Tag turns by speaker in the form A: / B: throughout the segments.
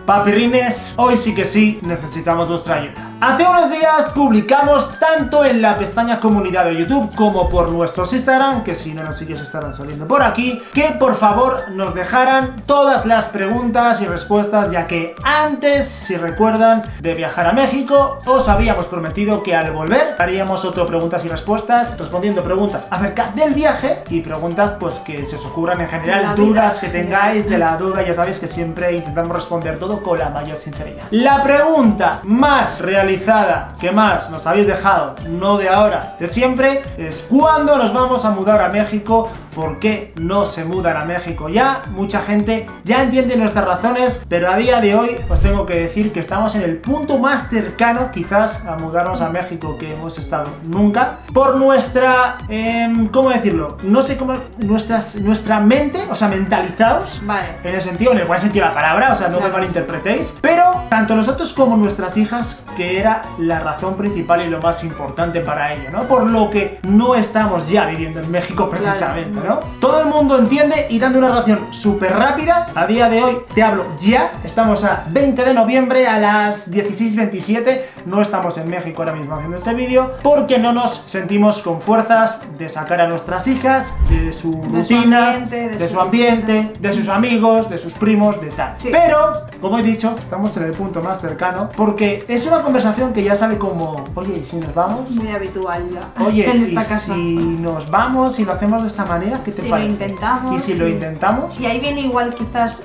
A: Papirrines, hoy sí que sí necesitamos vuestra ayuda. Hace unos días publicamos tanto en la pestaña comunidad de YouTube como por nuestros Instagram, que si no nos sigues estarán saliendo por aquí, que por favor nos dejaran todas las preguntas y respuestas, ya que antes, si recuerdan, de viajar a México, os habíamos prometido que al volver haríamos otro preguntas y respuestas, respondiendo preguntas acerca del viaje y preguntas pues que se os ocurran en general, dudas que tengáis de la duda. Ya sabéis que siempre intentamos responder todo con la mayor sinceridad. La pregunta más realizada que más nos habéis dejado, no de ahora, de siempre, es ¿cuándo nos vamos a mudar a México? ¿Por qué no se mudan a México ya? Mucha gente ya entiende nuestras razones, pero a día de hoy os tengo que decir que estamos en el punto más cercano quizás a mudarnos a México que hemos estado nunca, por nuestra, ¿cómo decirlo? No sé cómo, nuestra mente, o sea, mentalizados, vale, en el sentido, en el buen sentido de la palabra, o sea, no me malinterpretéis, pero tanto nosotros como nuestras hijas, que era la razón principal y lo más importante para ello, ¿no? Por lo que no estamos ya viviendo en México precisamente, ¿no? Todo el mundo entiende, y dando una relación súper rápida, a día de hoy te hablo ya, estamos a 20 de noviembre a las 16:27, no estamos en México ahora mismo haciendo este vídeo, porque no nos sentimos con fuerzas de sacar a nuestras hijas de su rutina, de su ambiente, de sus amigos, de sus primos, de tal. Sí. Pero, como he dicho, estamos en el punto más cercano, porque es una conversación que ya sale como, oye, ¿y si nos vamos?
B: Muy habitual ya.
A: Oye, en esta casa. Si nos vamos y lo hacemos de esta manera, ¿qué te parece?
B: Si lo intentamos.
A: ¿Y si lo intentamos?
B: Y ahí viene igual quizás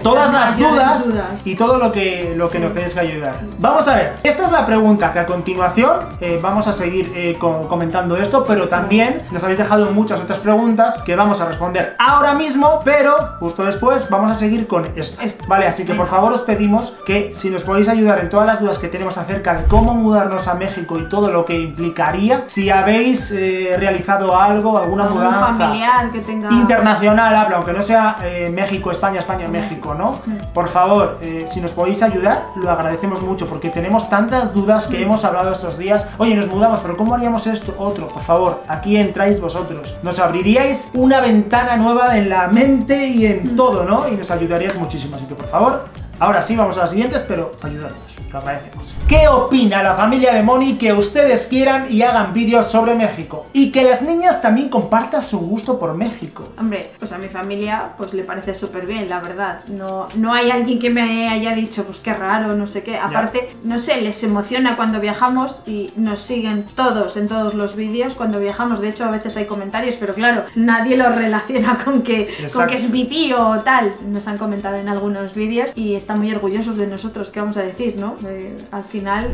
A: todas las dudas y todo lo que nos tenéis que ayudar. Vamos a ver, esta es la pregunta que a continuación vamos a seguir comentando esto, pero también nos habéis dejado muchas otras preguntas que vamos a responder ahora mismo, pero justo después vamos a seguir con esto. Vale, así que por favor os pedimos que si nos podéis ayudar en todas las dudas que tenemos acerca de cómo mudarnos a México y todo lo que implicaría, si habéis realizado algo, alguna mudanza
B: familiar que tenga
A: internacional, habla, aunque no sea México, España, España, México, ¿no? Por favor, si nos podéis ayudar, lo agradecemos mucho, porque tenemos tantas dudas que hemos hablado estos días. Oye, nos mudamos, pero ¿cómo haríamos esto? Otro, por favor, aquí entráis vosotros. Nos abriríais una ventana nueva en la mente y en todo, ¿no? Y nos ayudaríais muchísimo, así que por favor, ahora sí vamos a las siguientes, pero ayudadnos. Lo agradecemos. ¿Qué opina la familia de Moni que ustedes quieran y hagan vídeos sobre México? Y que las niñas también compartan su gusto por México.
B: Hombre, pues a mi familia pues le parece súper bien, la verdad. No hay alguien que me haya dicho, pues qué raro, no sé qué. Aparte, no sé, les emociona cuando viajamos y nos siguen todos en todos los vídeos cuando viajamos. De hecho, a veces hay comentarios, pero claro, nadie lo relaciona con que es mi tío o tal. Nos han comentado en algunos vídeos y están muy orgullosos de nosotros, ¿qué vamos a decir, no? Al final,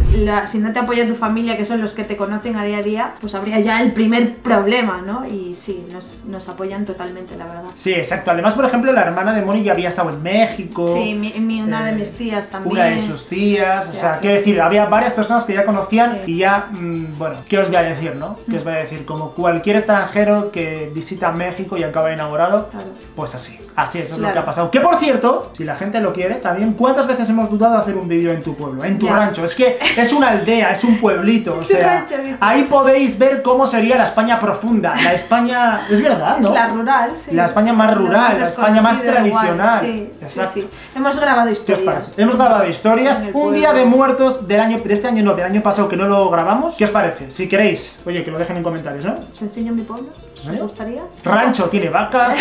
B: si no te apoya tu familia, que son los que te conocen a día a día, pues habría ya el primer problema, ¿no? Y sí, nos apoyan totalmente, la verdad.
A: Sí, exacto. Además, por ejemplo, la hermana de Moni ya había estado en México.
B: Sí, una de mis tías también.
A: Una de sus tías, o sea, quiero decir, había varias personas que ya conocían y ya, bueno, ¿qué os voy a decir, no? ¿Qué os voy a decir? Como cualquier extranjero que visita México y acaba enamorado, pues así. Así, eso es lo que ha pasado. Que por cierto, si la gente lo quiere, también, ¿cuántas veces hemos dudado de hacer un vídeo en tu pueblo, en tu rancho? Es que es una aldea, es un pueblito, o sea, ahí podéis ver cómo sería la España profunda, la España, es verdad, ¿no?
B: La rural, sí.
A: La España más rural, la España más tradicional.
B: Sí, sí. Hemos grabado historias.
A: ¿Qué os parece? Hemos grabado historias. Un día de muertos del año, de este año no, del año pasado que no lo grabamos. ¿Qué os parece? Si queréis, oye, que lo dejen en comentarios, ¿no?
B: ¿Os enseño mi pueblo? ¿Os gustaría?
A: Rancho, tiene vacas.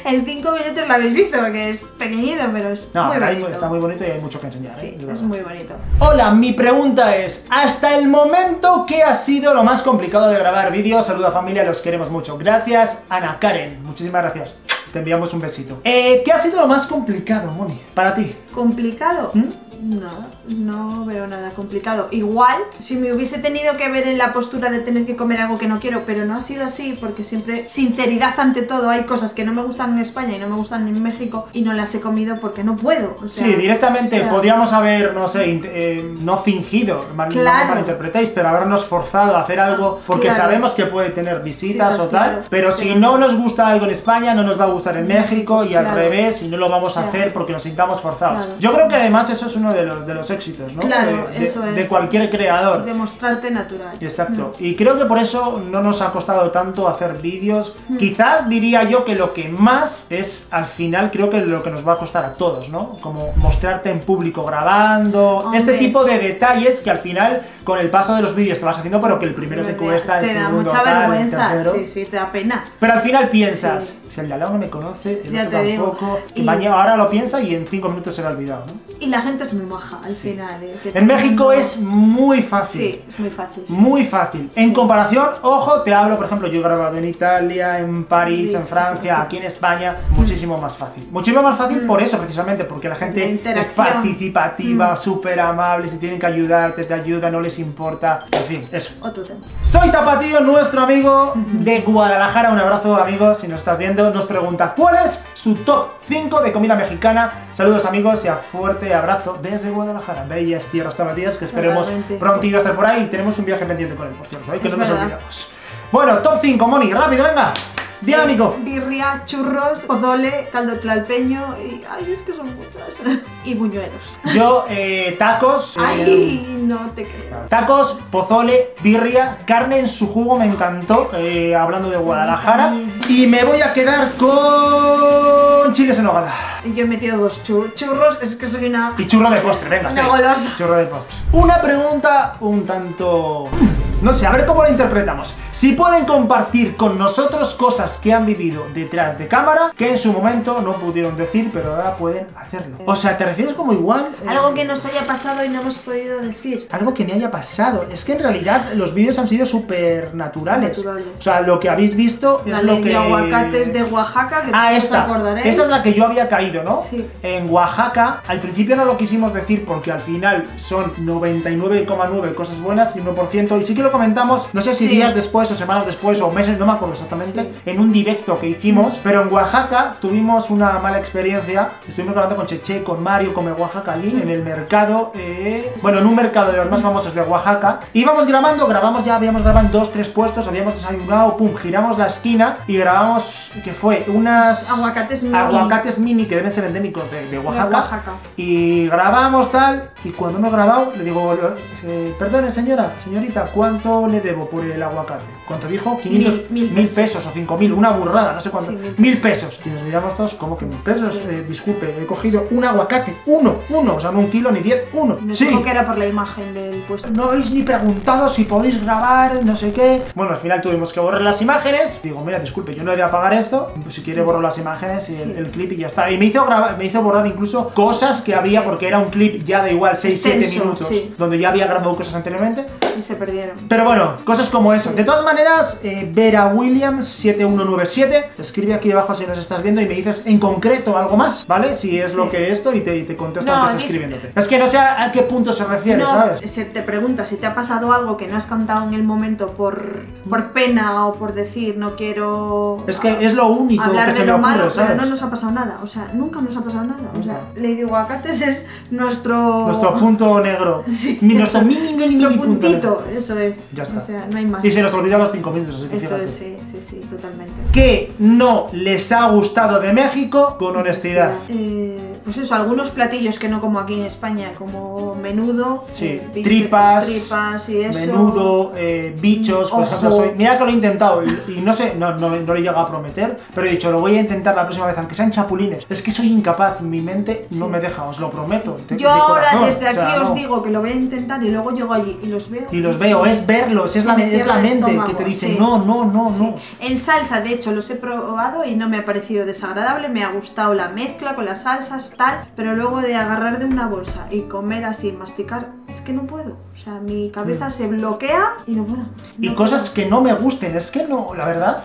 B: En 5 minutos lo habéis visto porque es pequeñito, pero es muy bonito.
A: Está muy bonito y hay mucho que enseñar.
B: Sí, es muy bonito.
A: Hola, mi pregunta es, hasta el momento, ¿qué ha sido lo más complicado de grabar vídeos? Saluda familia, los queremos mucho. Gracias, Ana Karen. Muchísimas gracias. Te enviamos un besito. ¿Qué ha sido lo más complicado, Moni, para ti?
B: ¿Complicado? No veo nada complicado. Igual, si me hubiese tenido que ver en la postura de tener que comer algo que no quiero, pero no ha sido así, porque siempre sinceridad ante todo. Hay cosas que no me gustan en España y no me gustan en México y no las he comido porque no puedo. O sea,
A: sí, directamente podríamos haber, no sé, no fingido, no me malinterpretéis, pero habernos forzado a hacer algo porque sabemos que puede tener visitas o tal, pero si no nos gusta algo en España, no nos va a gustar en México y al revés, y no lo vamos a hacer porque nos sintamos forzados. Yo creo que además eso es uno uno de los éxitos, ¿no?
B: Claro, eso es.
A: De cualquier creador.
B: Demostrarte natural.
A: Exacto. Y creo que por eso no nos ha costado tanto hacer vídeos. Quizás diría yo que lo que más es, al final, creo que lo que nos va a costar a todos, ¿no? Como mostrarte en público grabando,
B: Hombre.
A: este tipo de detalles que al final, con el paso de los vídeos te vas haciendo, pero que el primero te cuesta, el
B: Te da
A: segundo
B: mucha
A: tal, el
B: vergüenza.
A: tercero.
B: Sí, te da pena.
A: Pero al final piensas, si el de al lado no me conoce, el
B: Ya
A: otro
B: te digo.
A: tampoco, y
B: Y-
A: mañana ahora lo piensa y en 5 minutos se lo ha olvidado, ¿no?
B: Y la gente es muy maja al final. Que
A: En México
B: todo-
A: es muy fácil.
B: Sí, es muy fácil. Sí.
A: Muy fácil. En comparación, ojo, te hablo, por ejemplo, yo he grabado en Italia, en París,
B: Sí,
A: en
B: sí,
A: Francia,
B: sí.
A: aquí en España, muchísimo más fácil. Muchísimo más fácil por eso, precisamente, porque la
B: La
A: gente es
B: interacción.
A: participativa, súper amable, si tienen que ayudarte, te ayuda, no les importa. En fin, eso.
B: Otro tema.
A: Soy Tapatío, nuestro amigo de Guadalajara. Un abrazo, amigos, si nos estás viendo. Nos pregunta, ¿cuál es su top 5 de comida mexicana? Saludos, amigos, y a fuerte abrazo desde Guadalajara. Bellas tierras tapatías, que esperemos
B: Totalmente.
A: prontito estar por ahí. Y tenemos un viaje pendiente con él, por cierto, que
B: Es
A: no nos
B: verdad.
A: olvidamos. Bueno, top 5, Moni, rápido, venga. Dinámico.
B: Birria, churros, pozole, caldo tlalpeño y... Ay, es que son muchas. Y buñuelos.
A: Yo, tacos.
B: Ay, no te creo.
A: Tacos, pozole, birria, carne en su jugo, me encantó, hablando de Guadalajara. Y me voy a quedar con chiles en nogada.
B: Y yo he metido dos churros, es que soy una...
A: Y churro de postre, venga,
B: Una
A: 6.
B: golosa.
A: Churro de postre. Una pregunta un tanto... No sé, a ver cómo lo interpretamos. Si pueden compartir con nosotros cosas que han vivido detrás de cámara, que en su momento no pudieron decir, pero ahora pueden hacerlo. O sea, ¿te refieres como igual?
B: Algo que nos haya pasado y no hemos podido decir.
A: Algo que me haya pasado. Es que en realidad los vídeos han sido súper naturales.
B: Naturales.
A: O sea, lo que habéis visto es
B: La
A: lo
B: ley
A: que...
B: de aguacates de Oaxaca, que todos os
A: esta.
B: acordaréis.
A: Esa es la que yo había caído, ¿no?
B: Sí.
A: En Oaxaca, al principio no lo quisimos decir porque al final son 99,9 cosas buenas y 1%. Y sí que lo comentamos, no sé si
B: Sí.
A: días después o semanas después o meses, no me acuerdo exactamente, en un directo que hicimos. Pero en Oaxaca tuvimos una mala experiencia. Estuvimos grabando con Cheche, con Mario, con Oaxaca allí, en el mercado. Bueno, en un mercado de los más famosos de Oaxaca. Íbamos grabando, ya habíamos grabado en 2-3 puestos, habíamos desayunado, pum, giramos la esquina y grabamos, que fue unas
B: Aguacates mini.
A: que deben ser endémicos de Oaxaca.
B: De Oaxaca.
A: Y grabamos tal, y cuando hemos grabado le digo, perdone señorita, ¿cuánto le debo por el aguacate? ¿Cuánto dijo? 500,
B: Mil
A: pesos o 5.000, una burrada, no sé cuánto.
B: Sí,
A: 1.000 pesos. Y nos miramos todos, ¿cómo que 1.000 pesos?
B: Sí.
A: Disculpe, he cogido un aguacate, uno, o sea, no un kilo ni 10, uno.
B: Me
A: Sí.
B: dijo que era por la imagen del puesto.
A: No habéis ni preguntado si podéis grabar, no sé qué. Bueno, al final tuvimos que borrar las imágenes. Digo, mira, disculpe, yo no he de apagar esto. Pues si quiere borro las imágenes y el clip y ya está. Y me hizo borrar incluso cosas que había, porque era un clip ya de igual 6-7
B: Extenso,
A: minutos,
B: sí.
A: donde ya había grabado cosas anteriormente.
B: Y se perdieron.
A: Pero bueno, cosas como eso. De todas maneras, Vera Williams 7197 escribe aquí debajo si nos estás viendo y me dices en concreto algo más, ¿vale? Si es lo que esto y te contesto
B: No,
A: antes escribiéndote. Es que no sé a qué punto se refiere,
B: No,
A: ¿sabes?
B: se te pregunta si te ha pasado algo que no has contado en el momento por pena o por decir no quiero
A: Es que es lo único
B: hablar
A: que
B: de
A: se me
B: lo
A: ocurre,
B: malo,
A: ¿sabes?
B: pero no nos ha pasado nada. O sea, nunca nos ha pasado nada. O sea,
A: Nunca.
B: Lady Aguacates es nuestro
A: punto negro.
B: Sí.
A: Nuestro mini
B: nuestro
A: punto negro.
B: puntito, eso es.
A: Ya está.
B: O sea, no hay más.
A: Y se nos olvidan los 5 minutos, así que
B: Eso
A: fíjate.
B: es, sí, totalmente.
A: ¿Qué no les ha gustado de México? Con honestidad.
B: Pues eso, algunos platillos que no como aquí en España, como menudo,
A: Sí,
B: bistec,
A: tripas
B: y eso.
A: Menudo, bichos, por
B: Ojo.
A: ejemplo, mira que lo he intentado y no sé, no le he llegado a prometer, pero he dicho, lo voy a intentar la próxima vez, aunque sean chapulines. Es que soy incapaz, mi mente no me deja, os lo prometo.
B: Yo
A: de
B: ahora
A: corazón,
B: desde
A: o sea,
B: aquí os
A: no.
B: digo que lo voy a intentar y luego llego allí y los veo.
A: Y los veo, es verlos, es
B: Se
A: la
B: me cierra el
A: mente
B: estómago,
A: que te dice,
B: sí.
A: no.
B: En salsa, de hecho, los he probado y no me ha parecido desagradable, me ha gustado la mezcla con las salsas, tal, pero luego de agarrar de una bolsa y comer así, masticar, es que no puedo. O sea, mi cabeza se bloquea y no puedo.
A: Y
B: No
A: cosas
B: puedo.
A: que no me gusten, es que no, la verdad,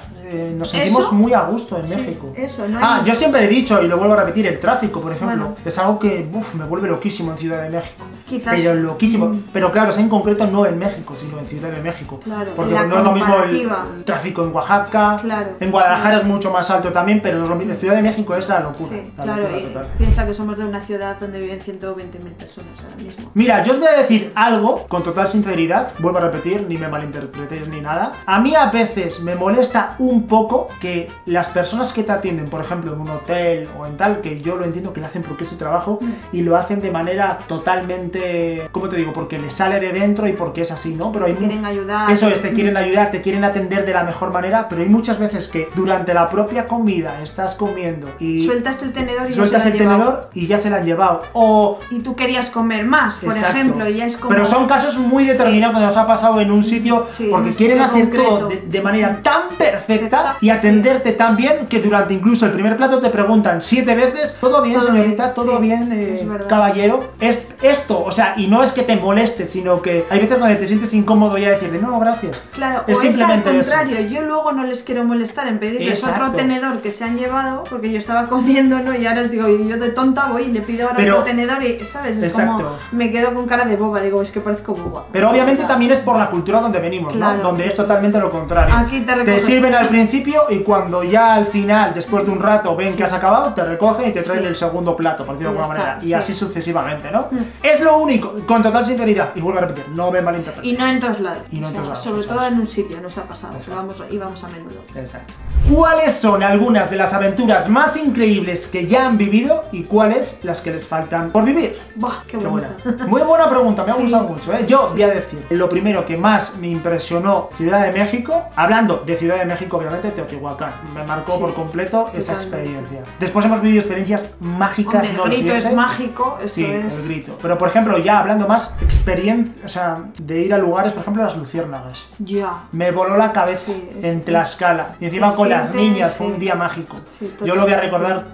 A: nos sentimos
B: ¿Eso?
A: muy a gusto en
B: Sí,
A: México.
B: eso, no hay-
A: Yo siempre he dicho, y lo vuelvo a repetir, el tráfico, por ejemplo,
B: Bueno.
A: es algo que me vuelve loquísimo en Ciudad de México.
B: Quizás.
A: pero loquísimo. Pero claro, es en concreto no en México, sino en Ciudad de México.
B: Claro,
A: porque
B: la
A: no es lo mismo
B: comparativa.
A: el tráfico en Oaxaca,
B: Claro.
A: en Guadalajara es mucho más alto también, pero no es lo mismo. En Ciudad de México es la locura.
B: Sí,
A: la
B: claro,
A: locura
B: y
A: total.
B: piensa que somos de una ciudad donde viven 120.000 personas ahora mismo.
A: Mira, yo os voy a decir algo con total sinceridad, vuelvo a repetir, ni me malinterpretéis ni nada. A mí a veces me molesta un poco que las personas que te atienden, por ejemplo, en un hotel o en tal, que yo lo entiendo que lo hacen porque es su trabajo y lo hacen de manera totalmente, ¿cómo te digo? Porque les sale de dentro y porque es así, ¿no? Pero hay
B: Quieren ayudar.
A: Eso es, te quieren ayudar, te quieren atender de la mejor manera, pero hay muchas veces que durante la propia comida estás comiendo y
B: Sueltas el tenedor y
A: sueltas
B: no se
A: el
B: lo han llevado.
A: tenedor y ya se lo han llevado. O
B: Y tú querías comer más, por
A: exacto.
B: ejemplo, y ya es como...
A: Pero son casos muy determinados cuando nos ha pasado en un sitio
B: Sí,
A: porque
B: en un
A: quieren
B: sitio
A: hacer
B: concreto.
A: todo de manera tan perfecta y
B: Sí.
A: atenderte tan bien que durante incluso el primer plato te preguntan 7 veces, ¿todo bien,
B: Todo
A: señorita?
B: bien,
A: ¿Todo
B: sí,
A: bien,
B: es verdad.
A: caballero? Es esto, o sea, y no es que te moleste, sino que hay veces donde te sientes incómodo ya decirle, no, gracias.
B: Claro,
A: Es
B: o es al
A: simplemente eso.
B: contrario, yo luego no les quiero molestar en pedirles
A: Exacto.
B: otro tenedor que se han llevado, porque yo estaba comiendo, ¿no? Y ahora les digo, y yo de tonta voy y le pido ahora
A: Pero-
B: otro tenedor y, ¿sabes? Es
A: Exacto.
B: como, me quedo con cara de boba, digo, es que parezco boba.
A: Pero obviamente también es por la cultura donde venimos,
B: Claro.
A: ¿no? Donde es totalmente lo contrario.
B: Aquí te recoges.
A: sirven al principio y cuando ya al final, después de un rato, ven que has acabado, te recogen y te traen
B: Sí.
A: el segundo plato, por decirlo de
B: Y ya
A: alguna manera.
B: está,
A: Y
B: sí.
A: así sucesivamente, ¿no? Es lo único, con total sinceridad, y vuelvo a repetir, no me malinterpretes.
B: Y no en todos lados.
A: Y no en todos lados,
B: Sobre
A: exacto.
B: todo en un sitio nos ha pasado, que
A: Exacto.
B: íbamos a menudo.
A: Exacto. ¿Cuáles son algunas de las aventuras más increíbles que ya han vivido y cuáles las que les faltan por vivir?
B: Buah, qué
A: Qué
B: buena.
A: buena. Muy buena pregunta, me ha
B: Sí.
A: gustado mucho, ¿eh? Yo voy a decir, lo primero que más me impresionó Ciudad de México, hablando de Ciudad de México, obviamente, Teotihuacán, me marcó
B: Sí,
A: por completo esa
B: totalmente.
A: experiencia. Después hemos vivido experiencias mágicas,
B: Hombre,
A: ¿no?
B: el
A: Lo
B: grito es
A: siguiente.
B: mágico, eso
A: Sí,
B: es...
A: el grito. Pero por ejemplo, ya hablando más, experiencia, o sea, de ir a lugares, por ejemplo, las luciérnagas.
B: Ya.
A: Me voló la cabeza
B: Sí, es-
A: en Tlaxcala. Y encima
B: se
A: con las
B: siente,
A: niñas,
B: sí.
A: fue un día mágico.
B: Sí,
A: Yo lo voy a
B: totalmente.
A: recordar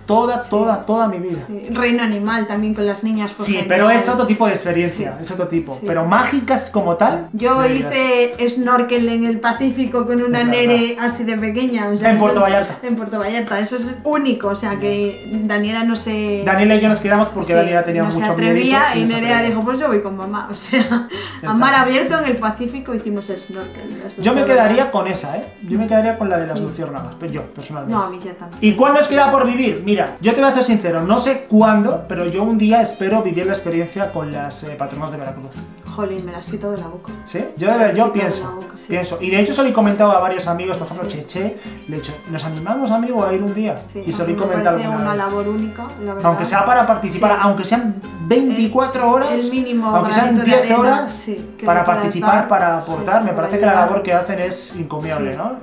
A: toda mi vida.
B: Sí. Reino Animal también con las niñas. fue
A: Sí,
B: genial.
A: pero es otro tipo de experiencia,
B: Sí.
A: es otro tipo.
B: Sí.
A: Pero mágicas como tal.
B: Yo
A: me dirás.
B: hice snorkel en el Pacífico con una
A: Es
B: nere así de pequeña. O sea,
A: En Puerto
B: eso-
A: Vallarta.
B: En Puerto Vallarta, eso es único. O sea que Daniela no se.
A: Daniela y yo nos quedamos porque
B: sí,
A: Daniela tenía
B: no se
A: mucho
B: atrevía
A: miedito
B: y
A: no se
B: Nerea
A: atrevía.
B: dijo: Pues yo voy con mamá. O sea, a mar abierto en el Pacífico hicimos snorkel. las dos
A: Yo me
B: cosas.
A: quedaría con esa, ¿eh? Yo me quedaría con la de las
B: Sí.
A: luciérnagas, pues yo, personalmente.
B: No, a mí ya también.
A: ¿Y cuándo os queda por vivir? Mira, yo te voy a ser sincero, no sé cuándo, pero yo un día espero vivir la experiencia con las patronas de Veracruz.
B: Jolín, me las quito de la boca.
A: ¿Sí? Yo, de verdad, yo
B: Sí,
A: pienso,
B: con la boca, sí.
A: pienso. Y de hecho se lo he comentado a varios amigos, por ejemplo,
B: Sí.
A: Cheche, le he dicho, ¿nos animamos, amigo, a ir un día?
B: Sí,
A: Y se
B: a
A: lo he
B: mí me
A: comentado
B: parece
A: alguna
B: una
A: vez.
B: labor única, la verdad.
A: Aunque sea para participar,
B: Sí.
A: aunque sean 24 horas,
B: El mínimo
A: aunque sean
B: granito de
A: 10
B: arena,
A: horas,
B: sí, que
A: para
B: se pueda
A: participar,
B: estar.
A: para aportar,
B: Sí,
A: me
B: para
A: parece que la
B: ayudar.
A: labor que hacen es encomiable,
B: Sí.
A: ¿no?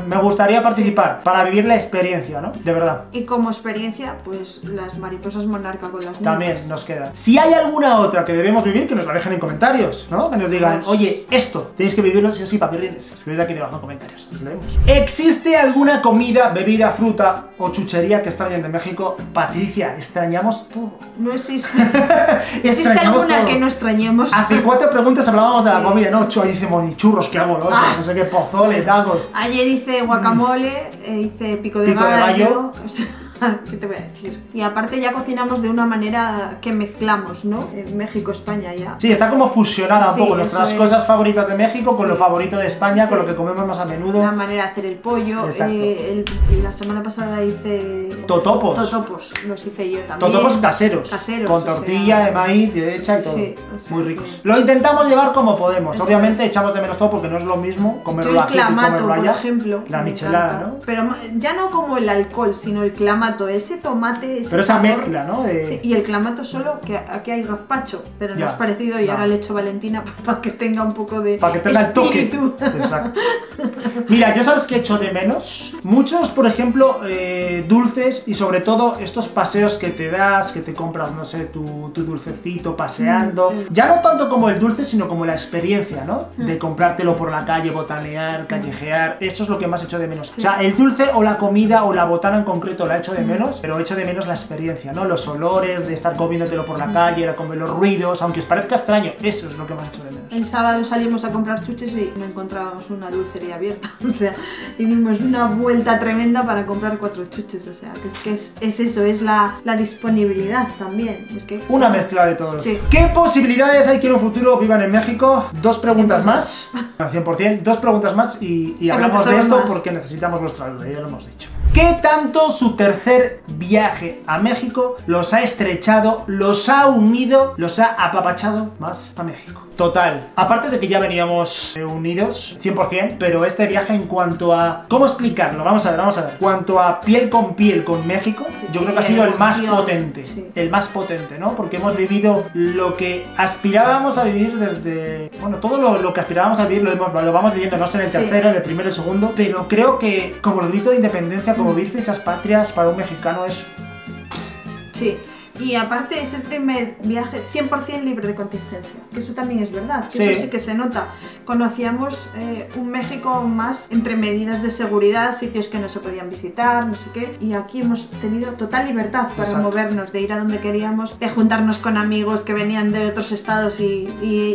A: Me gustaría participar, para vivir la experiencia, ¿no? De verdad.
B: Y como experiencia, pues las mariposas monarca con las niñas.
A: También nos queda. Si hay alguna otra que debemos vivir, que nos la dejen en comentarios, ¿no? Que nos digan,
B: Pues-
A: oye, esto tenéis que vivirlo sí o sí, papirrines. Escribid aquí debajo en comentarios, os leemos. ¿Existe alguna comida, bebida, fruta o chuchería que extrañen de México? Patricia, extrañamos todo.
B: No existe. ¿Existe
A: Extrañamos
B: alguna
A: todo.
B: que no extrañemos?
A: Hace 4 preguntas hablábamos de la
B: Sí.
A: comida, ¿no? Ahí dice monichurros, qué amoroso,
B: Ah.
A: no sé qué, pozole, tacos.
B: Ayer hice guacamole, hice pico de
A: Pico de gallo.
B: O sea, ¿qué te voy a decir? Y aparte ya cocinamos de una manera que mezclamos, ¿no? En México, España ya.
A: Sí, está como fusionada un
B: Sí,
A: poco
B: eso
A: nuestras
B: es.
A: cosas favoritas de México con
B: Sí.
A: lo favorito de España,
B: Sí.
A: con lo que comemos más a menudo.
B: La manera de hacer el pollo.
A: Exacto.
B: La semana pasada hice
A: Totopos.
B: totopos, los hice yo también.
A: Totopos caseros,
B: Caseros,
A: con
B: o sea,
A: tortilla de maíz y de hecha y todo.
B: Sí, o sea
A: Muy
B: que-
A: ricos. Lo intentamos llevar como podemos.
B: Eso
A: Obviamente
B: es.
A: echamos de menos todo porque no es lo mismo
B: Yo
A: comerlo
B: el
A: aquí que
B: clamato,
A: comerlo
B: por
A: allá.
B: ejemplo.
A: La
B: me
A: michelada,
B: encanta.
A: ¿no?
B: Pero ya no como el alcohol, sino el clamato. Ese tomate, ese
A: Pero esa
B: sabor.
A: mezcla, ¿no? De...
B: Sí, y el clamato solo, que aquí hay gazpacho, pero no
A: Ya,
B: es parecido y
A: no.
B: ahora le echo Valentina para que tenga un poco de
A: Para que tenga el toque.
B: espíritu.
A: Exacto. Mira, yo sabes que echo de menos. Muchos, por ejemplo, dulces y sobre todo estos paseos que te das, que te compras, no sé, tu dulcecito paseando.
B: Mm, sí.
A: Ya no tanto como el dulce, sino como la experiencia, ¿no? De comprártelo por la calle, botanear, callejear. Eso es lo que más echo de menos. O sea, el dulce o la comida o la botana en concreto la echo de menos, pero echo de menos la experiencia, ¿no? Los olores, de estar comiéndotelo por la calle, con los ruidos, aunque os parezca extraño, eso es lo que más echo de menos.
B: El sábado salimos a comprar chuches y no encontrábamos una dulcería abierta, o sea, dimos una vuelta tremenda para comprar 4 chuches, o sea, que es eso, es la disponibilidad también, es que...
A: Una mezcla de todo.
B: Sí.
A: ¿Qué posibilidades hay que en un futuro vivan en México? 2 preguntas más, al 100%, 2 preguntas más y hablamos de esto porque necesitamos vuestra ayuda, ya lo hemos dicho. ¿Qué tanto su tercer viaje a México los ha estrechado, los ha unido, los ha apapachado más a México? Total. Aparte de que ya veníamos unidos, 100%, pero este viaje en cuanto a... ¿Cómo explicarlo? Vamos a ver. Cuanto a piel con México, yo creo que ha sido el más potente.
B: Sí.
A: El más potente, ¿no? Porque hemos vivido lo que aspirábamos a vivir desde... Bueno, todo lo que aspirábamos a vivir lo vamos viviendo, no sé, en el tercero, en el primero, en el segundo, pero creo que como el grito de independencia, como vivir fechas patrias para un mexicano es...
B: Sí. Y aparte es el primer viaje 100% libre de contingencia, que eso también es verdad, que
A: sí.
B: Eso sí que se nota. Conocíamos un México más entre medidas de seguridad, sitios que no se podían visitar, no sé qué, y aquí hemos tenido total libertad para movernos, de ir a donde queríamos, de juntarnos con amigos que venían de otros estados y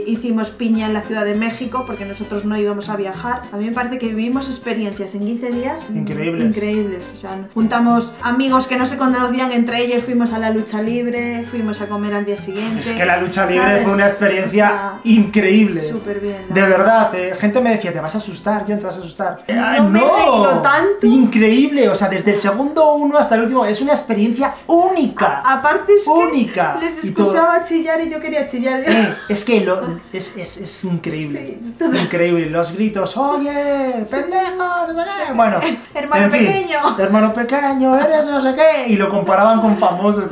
B: hicimos piña en la Ciudad de México, porque nosotros no íbamos a viajar. A mí me parece que vivimos experiencias en 15 días increíbles. O sea, juntamos amigos que no se conocían entre ellos, fuimos a la lucha libre, fuimos a comer al día siguiente.
A: Es que la lucha libre, ¿sabes? Fue una experiencia,
B: o sea,
A: increíble.
B: Súper bien.
A: De verdad, gente me decía, te vas a asustar, John, te vas a asustar.
B: No me he reído tanto.
A: Increíble, o sea, desde el segundo 1 hasta el último, es una experiencia única.
B: Aparte es
A: única.
B: Que les escuchaba chillar y yo quería chillar.
A: Es que es increíble. Sí, increíble. Los gritos, oye, pendejo, no sé qué. Bueno,
B: hermano pequeño.
A: Hermano pequeño, eres no sé qué. Y lo comparaban con famosos.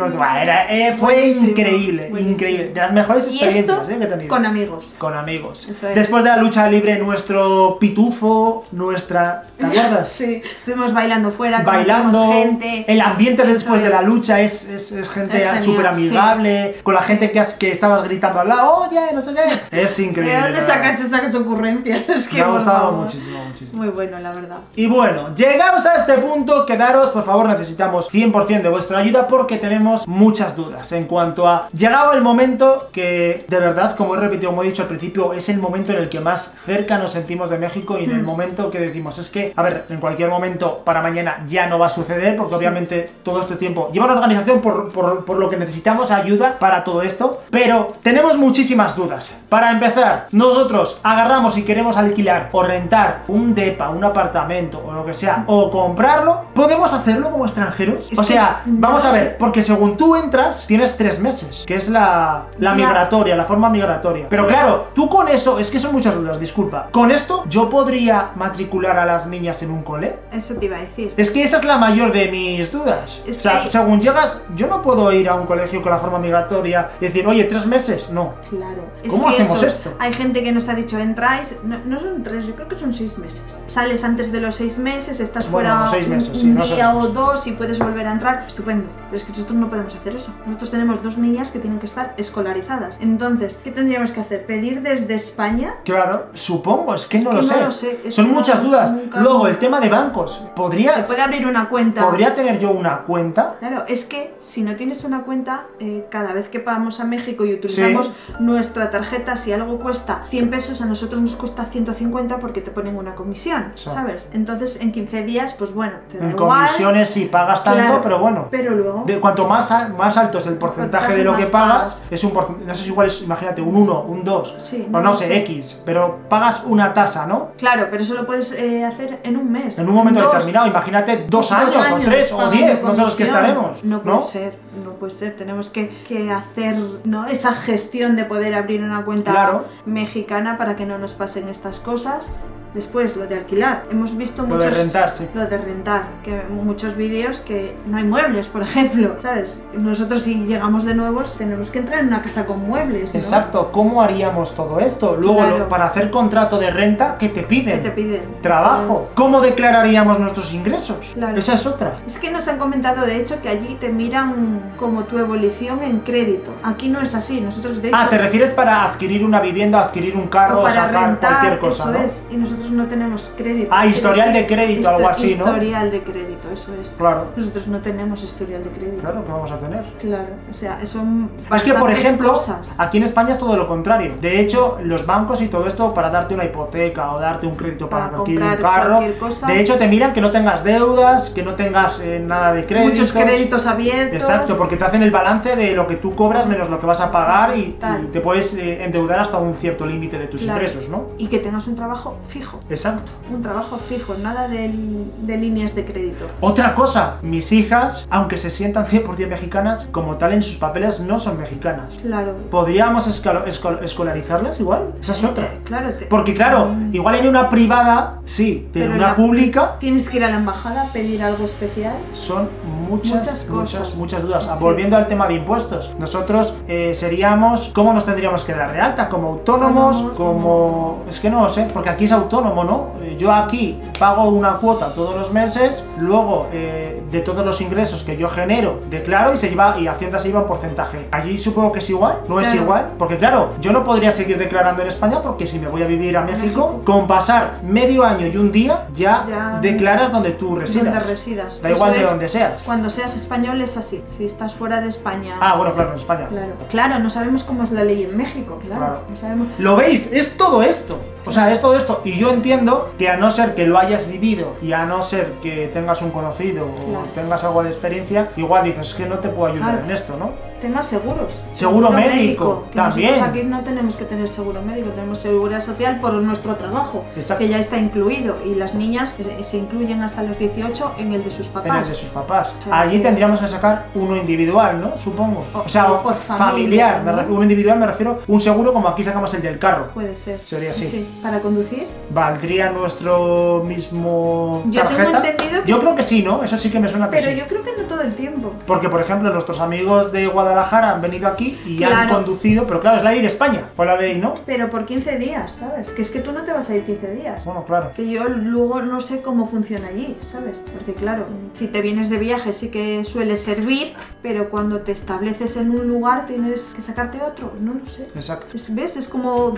A: Fue increíble, increíble. De las mejores experiencias que he tenido.
B: Con amigos.
A: Con amigos. Después de la lucha libre, nuestro pitufo, ¿te acuerdas?
B: Sí, estuvimos bailando fuera,
A: bailando,
B: gente.
A: El ambiente después de la lucha es gente súper amigable, sí. Con la gente que estabas gritando al lado, oye, no sé qué. Es increíble.
B: ¿De dónde sacas esas ocurrencias? Es que
A: me ha gustado muchísimo.
B: Muy bueno, la verdad.
A: Y bueno, llegados a este punto, quedaros, por favor, necesitamos 100% de vuestra ayuda porque tenemos muchas dudas en cuanto a... Llegado el momento que, de verdad, como he repetido, como he dicho al principio, es el momento en el que más cerca nos sentimos de México y en el momento que decimos, es que, a ver, en cualquier momento para mañana ya no va a suceder porque obviamente todo este tiempo lleva una organización por lo que necesitamos ayuda para todo esto, pero tenemos muchísimas dudas. Para empezar, nosotros agarramos y queremos alquilar o rentar un depa, un apartamento o lo que sea, o comprarlo, ¿podemos hacerlo como extranjeros? O sea, vamos a ver, porque según tú entras, tienes 3 meses, que es la migratoria, la forma migratoria. Pero claro, tú con eso, es que son muchas dudas, disculpa. ¿Con esto yo podría matricular a las niñas en un cole?
B: Eso te iba a decir.
A: Es que esa es la mayor de mis dudas. O sea, según llegas, yo no puedo ir a un colegio con la forma migratoria y decir, oye, 3 meses, no.
B: Claro.
A: ¿Cómo hacemos esto?
B: Hay gente que nos ha dicho, entráis, no son 3, yo creo que son 6 meses. Sales antes de los 6 meses, estás fuera
A: 6 meses,
B: un día o 2 y puedes volver a entrar. Estupendo. Pero es que nosotros no podemos hacer eso. Nosotros tenemos 2 niñas que tienen que estar escolarizadas. Entonces, ¿qué tendríamos que hacer? ¿Pedir desde España?
A: Claro, supongo, es que no lo sé.
B: Es
A: son
B: que
A: muchas dudas. Luego, el tema de bancos.
B: Se puede abrir una cuenta.
A: ¿Podría tener yo una cuenta?
B: Claro, es que si no tienes una cuenta, cada vez que vamos a México y utilizamos nuestra tarjeta, si algo cuesta 100 pesos, a nosotros nos cuesta 150 porque te ponen una comisión, ¿sabes? Entonces, en 15 días, pues bueno, te da
A: en
B: igual.
A: Comisiones sí pagas tanto, claro, pero bueno.
B: Pero luego...
A: cuanto más alto es el porcentaje de lo que pagas, es un porcentaje, no sé si igual es, imagínate, un 1, un 2, o no sé, X, pero pagas una tasa, ¿no?
B: Claro, pero eso lo puedes hacer en un mes.
A: En un momento determinado, imagínate 2 años, o 3, o 10, no sé los que estaremos.
B: No puede ser, tenemos que hacer, ¿no?, esa gestión de poder abrir una cuenta mexicana para que no nos pasen estas cosas. Después, lo de alquilar. Hemos visto muchos...
A: Lo de rentar, sí.
B: Lo de rentar, que muchos vídeos que no hay muebles, por ejemplo, ¿sabes? Nosotros si llegamos de nuevos tenemos que entrar en una casa con muebles, ¿no?
A: Exacto, ¿cómo haríamos todo esto? Luego, para hacer contrato de renta, ¿qué te piden?
B: ¿Qué te piden?
A: Trabajo. ¿Cómo declararíamos nuestros ingresos?
B: Claro.
A: Esa es otra.
B: Es que nos han comentado, de hecho, que allí te miran como tu evolución en crédito. Aquí no es así, nosotros de hecho...
A: ¿te refieres para adquirir una vivienda, adquirir un carro,
B: o para
A: sacar
B: rentar,
A: cualquier cosa,
B: eso
A: ¿no?
B: es. Y nosotros nosotros no tenemos crédito.
A: Ah, historial de crédito, algo así, ¿no?
B: Historial de crédito, eso es.
A: Claro.
B: Nosotros no tenemos historial de crédito.
A: Claro, ¿qué vamos a tener?
B: Claro, o sea, son
A: Es que, por ejemplo,
B: cosas.
A: aquí en España es todo lo contrario. De hecho, los bancos y todo esto, para darte una hipoteca o darte un crédito para adquirir un carro, de hecho te miran que no tengas deudas, que no tengas nada de créditos.
B: Muchos créditos abiertos.
A: Exacto, porque te hacen el balance de lo que tú cobras menos lo que vas a pagar y te puedes endeudar hasta un cierto límite de tus ingresos, ¿no?
B: Y que tengas un trabajo fijo.
A: Exacto.
B: Un trabajo fijo, nada de líneas de crédito.
A: Otra cosa, mis hijas, aunque se sientan 100% mexicanas, como tal en sus papeles no son mexicanas.
B: Claro.
A: ¿Podríamos escolarizarlas igual? Esa es otra.
B: Claro.
A: Porque claro, igual en una privada, sí, pero en una pública...
B: Tienes que ir a la embajada a pedir algo especial.
A: Son muchas dudas.
B: Sí.
A: Volviendo al tema de impuestos, nosotros seríamos... ¿Cómo nos tendríamos que dar de alta? ¿Como autónomos? Como... Es que no lo sé, porque aquí es autónomo, ¿no? Yo aquí pago una cuota todos los meses, luego de todos los ingresos que yo genero, declaro y Hacienda se lleva un porcentaje. Allí supongo que es igual, ¿no es igual? Porque claro, yo no podría seguir declarando en España porque si me voy a vivir a México, con pasar medio año y un día, ya declaras donde tú residas.
B: Donde residas.
A: Da igual de donde seas.
B: Cuando seas español es así. Si estás fuera de España...
A: Ah, bueno, claro, en España.
B: Claro, no sabemos cómo es la ley en México, claro. No sabemos.
A: ¿Lo veis? Es todo esto. O sea, es todo esto. Y yo entiendo que a no ser que lo hayas vivido y a no ser que tengas un conocido o tengas algo de experiencia, igual dices, es que no te puedo ayudar en esto, ¿no?
B: Temas seguros.
A: Seguro médico también.
B: Nosotros aquí no tenemos que tener seguro médico, tenemos seguridad social por nuestro trabajo, que ya está incluido. Y las niñas se incluyen hasta los 18 en el de sus papás.
A: En el de sus papás. O sea, allí tendríamos que sacar uno individual, ¿no? Supongo. O sea,
B: por
A: familiar.
B: ¿no?
A: Uno individual me refiero, un seguro como aquí sacamos el del carro.
B: Puede ser.
A: Sería así.
B: Sí. ¿Para conducir?
A: ¿Valdría nuestro mismo tarjeta?
B: Yo tengo entendido que...
A: Yo creo que sí, ¿no? Eso sí que me suena que
B: Pero
A: sí.
B: yo creo que no todo el tiempo.
A: Porque, por ejemplo, nuestros amigos de Guadalajara han venido aquí y han conducido, pero claro, es la ley de España, por la ley, ¿no?
B: Pero por 15 días, ¿sabes? Que es que tú no te vas a ir 15 días.
A: Bueno, claro.
B: Que yo luego no sé cómo funciona allí, ¿sabes? Porque claro, si te vienes de viaje sí que suele servir, pero cuando te estableces en un lugar tienes que sacarte otro, no lo sé.
A: Exacto.
B: ¿Ves? Es como...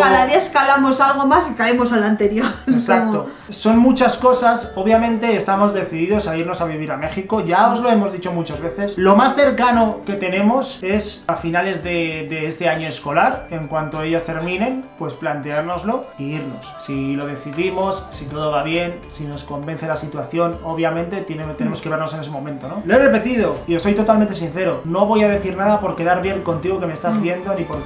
A: Cada
B: día escalamos algo más y caemos al anterior.
A: Exacto. Son muchas cosas. Obviamente estamos decididos a irnos a vivir a México. Ya os lo hemos dicho muchas veces. Lo más cercano que tenemos es a finales de este año escolar. En cuanto ellas terminen, pues planteárnoslo y irnos. Si lo decidimos, si todo va bien, si nos convence la situación, obviamente tenemos que vernos en ese momento, ¿no? Lo he repetido y os soy totalmente sincero. No voy a decir nada por quedar bien contigo que me estás viendo, ni por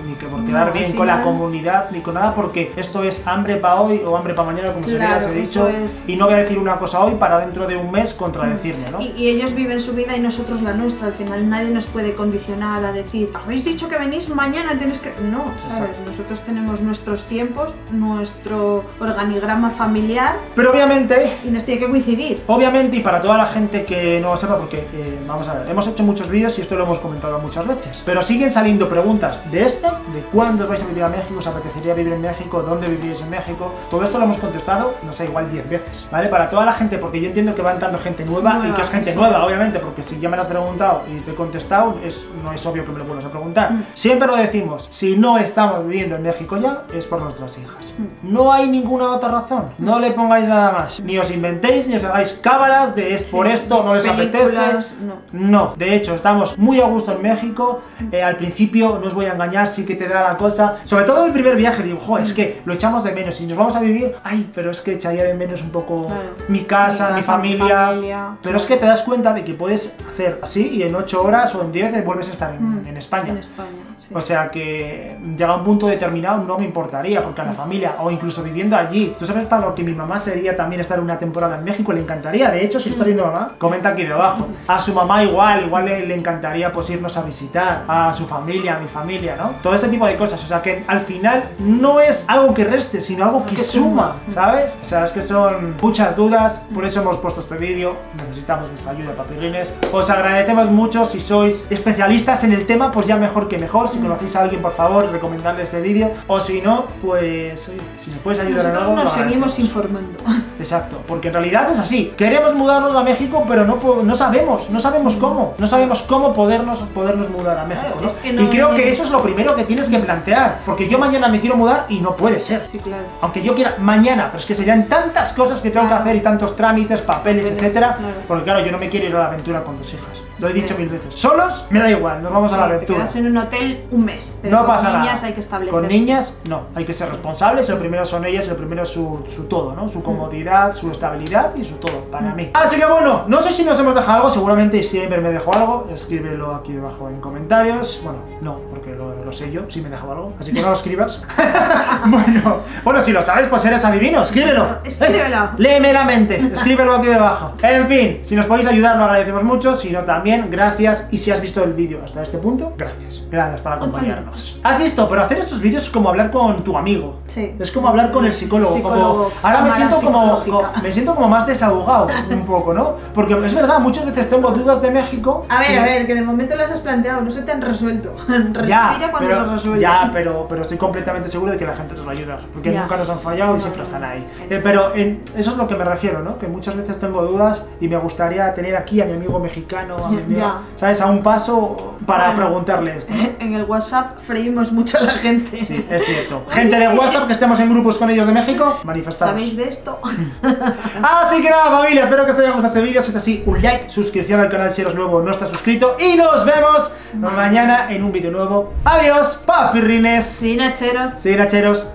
A: quedar bien con la comunidad, ni con nada, porque esto es hambre para hoy o hambre para mañana, como se he dicho. Y no voy a decir una cosa hoy para dentro de un mes contradecirme, ¿no?
B: Y ellos viven su vida y nosotros la nuestra. Al final nadie nos puede condicionar a decir, habéis dicho que venís mañana, tienes que... No, ¿sabes?
A: Exacto.
B: Nosotros tenemos nuestros tiempos, nuestro organigrama familiar.
A: Pero obviamente...
B: Y nos tiene que coincidir.
A: Obviamente, y para toda la gente que no lo sepa, porque vamos a ver, hemos hecho muchos vídeos y esto lo hemos comentado muchas veces, pero siguen saliendo preguntas de estas, de cuándo os vais a vivir a México, os apetecería vivir en México, dónde viviríais en México. Todo esto lo hemos contestado, no sé, igual 10 veces, ¿vale? Para toda la gente, porque yo entiendo que va entrando gente nueva y que es gente nueva, obviamente, porque si ya me lo has preguntado y te he contestado, no es obvio que me lo vuelvas a preguntar. Siempre lo decimos, si no estamos viviendo en México ya, es por nuestras hijas. No hay ninguna otra razón, no le pongáis nada más, ni os inventéis, ni os hagáis cábalas de es por esto, no les apetece. No, de hecho, estamos muy a gusto en México. Al principio, no os voy a engañar, sí que te da la cosa, sobre todo el primer viaje, digo, jo, es que lo echamos de menos, y nos vamos a vivir, ay, pero es que echaría de menos un poco mi casa, mi familia. Pero es que te das cuenta de que puedes hacer así y en 8 horas o en 10 vuelves a estar en España.
B: Sí.
A: O sea que llega a un punto determinado no me importaría, porque a la familia, o incluso viviendo allí, tú sabes para lo que mi mamá sería también estar una temporada en México, le encantaría. De hecho, si estás viendo mamá, comenta aquí debajo. A su mamá igual le encantaría pues irnos a visitar, a su familia, a mi familia, ¿no? Todo este tipo de cosas, o sea que al final no es algo que reste, sino algo que suma, ¿sabes? O sea, es que son muchas dudas, por eso hemos puesto este vídeo, necesitamos vuestra ayuda, papirrines. Os agradecemos mucho, si sois especialistas en el tema, pues ya mejor que mejor. Si conocéis a alguien, por favor, recomendarle este vídeo, o si no, pues oye, si nos puedes ayudar en algo,
B: nos seguimos informando.
A: Exacto, porque en realidad es así. Queremos mudarnos a México, pero no sabemos cómo. No sabemos cómo podernos mudar a México, ¿no?
B: Es que no,
A: y creo que eso es lo primero que tienes que plantear, porque yo mañana me quiero mudar y no puede ser.
B: Sí, claro.
A: aunque yo quiera mañana, pero es que serían tantas cosas que tengo que hacer y tantos trámites, papeles, etcétera, porque claro, yo no me quiero ir a la aventura con 2 hijas. Lo he dicho 1000 veces. Solos, me da igual, nos vamos a la aventura.
B: Te quedas en un hotel un mes. Pero
A: no pasa nada.
B: Con niñas hay que establecerse.
A: Con niñas, no. Hay que ser responsables. Lo primero son ellas, lo primero es su todo, ¿no? Su comodidad, su estabilidad y su todo, para mí. Así que bueno, no sé si nos hemos dejado algo. Seguramente siempre me dejo algo. Escríbelo aquí debajo en comentarios. Bueno, no, porque lo sé yo, si me dejo algo. Así que no lo escribas. Bueno, si lo sabes, pues eres adivino. Escríbelo.
B: Escríbelo.
A: Léeme la mente. Escríbelo aquí debajo. En fin, si nos podéis ayudar, lo agradecemos mucho. Si no, también, gracias. Y si has visto el vídeo hasta este punto, gracias. Gracias por acompañarnos. ¿Has visto? Pero hacer estos vídeos es como hablar con tu amigo.
B: Sí.
A: Es como hablar con el psicólogo. Ahora me siento como más desahogado un poco, ¿no? Porque es verdad, muchas veces tengo dudas de México.
B: A ver, que de momento las has planteado, no se te han resuelto. Respira cuando se resuelve.
A: Ya, pero estoy completamente seguro de que la gente nos va a ayudar. Porque nunca nos han fallado y siempre están ahí. Pero eso es lo que me refiero, ¿no? Que muchas veces tengo dudas y me gustaría tener aquí a mi amigo mexicano, a mi amigo, ¿sabes? A un paso para preguntarle esto, ¿no?
B: En el WhatsApp freímos mucho a la gente.
A: Sí, es cierto. Gente de WhatsApp que estemos en grupos con ellos de México, manifestaros.
B: ¿Sabéis de esto?
A: Así que nada, familia, espero que os haya gustado este vídeo. Si es así, un like, suscripción al canal si eres nuevo o no estás suscrito. Y nos vemos mañana en un vídeo nuevo. Adiós, papirrines.
B: Sí, nacheros.
A: Sí, nacheros.